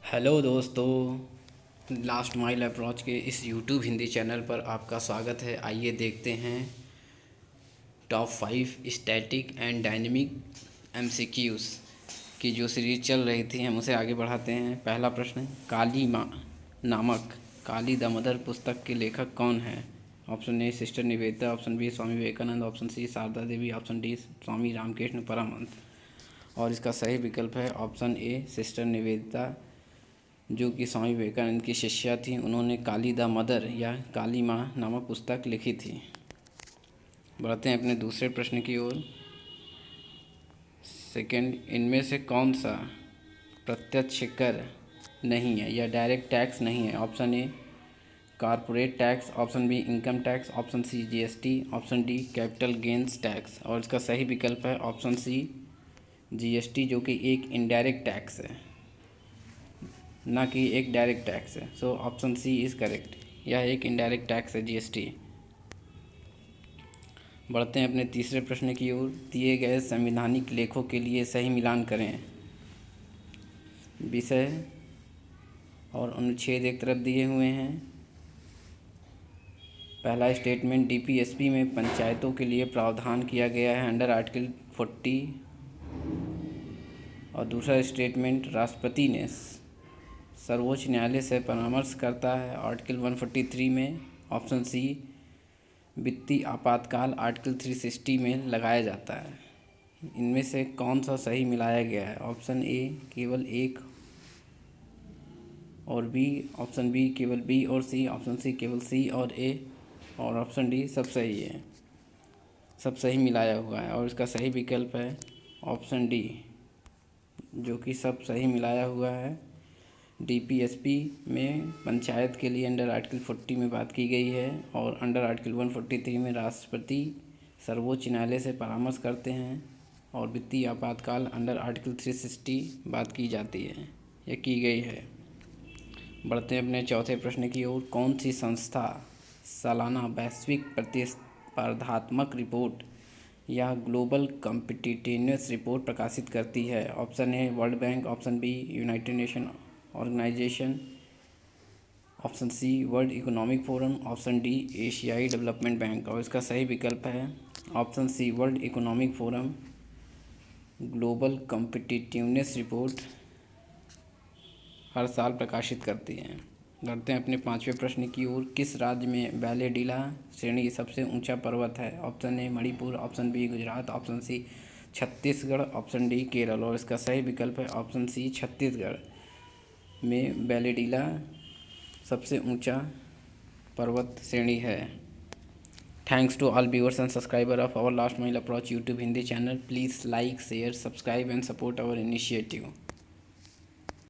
Hello दोस्तों, last mile approach के इस यूट्यूब हिंदी चैनल पर आपका स्वागत है। आइए देखते हैं top 5 static and dynamic MCQs की जो सीरीज चल रही थी, हम उसे आगे बढ़ाते हैं। पहला प्रश्न, काली माँ नामक काली द मदर पुस्तक के लेखक कौन है? Option A sister Nivedita, option B Swami Vivekananda, option C Sharada Devi, option D Swami Ramakrishna Paramahamsa. और इसका सही विकल्प है ऑप्शन ए सिस्टर निवेदिता, जो कि स्वामी विवेकानंद की शिष्या थी। उन्होंने काली द मदर या काली माँ नामक पुस्तक लिखी थी। बढ़ते हैं अपने दूसरे प्रश्न की ओर। सेकंड, इनमें से कौन सा प्रत्यक्ष कर नहीं है या डायरेक्ट टैक्स नहीं है? Option A corporate tax, option B income tax, option C GST, option D capital gains tax. और इसका सही विकल्प है ऑप्शन सी जीएसटी, जो कि एक इनडायरेक्ट टैक्स है, ना कि एक डायरेक्ट टैक्स है। So option C is correct. यह एक इनडायरेक्ट टैक्स है, जीएसटी। बढ़ते हैं अपने तीसरे प्रश्न की ओर। दिए गए संवैधानिक लेखों के लिए सही मिलान करें। विषय और अनुच्छेद एक तरफ दिए हुए हैं। पहला स्टेटमेंट, डीपीएसपी में पंचायतों के लिए प्रावधान किया गया है अंडर आर्टिकल 40। और दूसरा स्टेटमेंट, राष्ट्रपति ने सर्वोच्च न्यायालय से परामर्श करता है आर्टिकल 143 में। ऑप्शन सी वित्तीय आपातकाल आर्टिकल 360 में लगाया जाता है। इनमें से कौन सा सही मिलाया गया है? ऑप्शन ए केवल एक और बी, ऑप्शन बी केवल बी और सी, ऑप्शन सी केवल सी और ए, और ऑप्शन डी सब सही है। सब सही मिलाया हुआ है और इसका सही विकल्प है ऑप्शन डी, जो कि सब सही मिलाया हुआ है। डीपीएसपी में पंचायत के लिए अंडर आर्टिकल 40 में बात की गई है और अंडर आर्टिकल 143 में राष्ट्रपति सर्वोच्च न्यायालय से परामर्श करते हैं, और वित्तीय आपातकाल अंडर आर्टिकल 360 बात की जाती है या की गई है। बढ़ते हैं अपने चौथे प्रश्न की ओर। कौन सी संस्था सालाना वैश्विक प्रतिस्पर्धात्मक रिपोर्ट या ग्लोबल कॉम्पिटिटिवनेस रिपोर्ट प्रकाशित करती है? Option A world bank, option B united nation organisation, option C world economic forum, option D एशियाई डेवलपमेंट बैंक। और इसका सही विकल्प है option C world economic forum global competitiveness report हर साल प्रकाशित करती हैं। बढ़ते हैं अपने पांचवें प्रश्न की ओर। किस राज्य में वैलेडिला श्रेणी सबसे ऊंचा पर्वत है? Option A Manipur, option B Gujarat, option C Chhattisgarh, option D Kerala. और इसका सही विकल्प है ऑप्शन सी छत्तीसगढ़ में वैलेडिला सबसे ऊंचा पर्वत श्रेणी है। Thanks to all viewers and subscriber of our last mile approach YouTube Hindi channel. Please like, share, subscribe and support our initiative.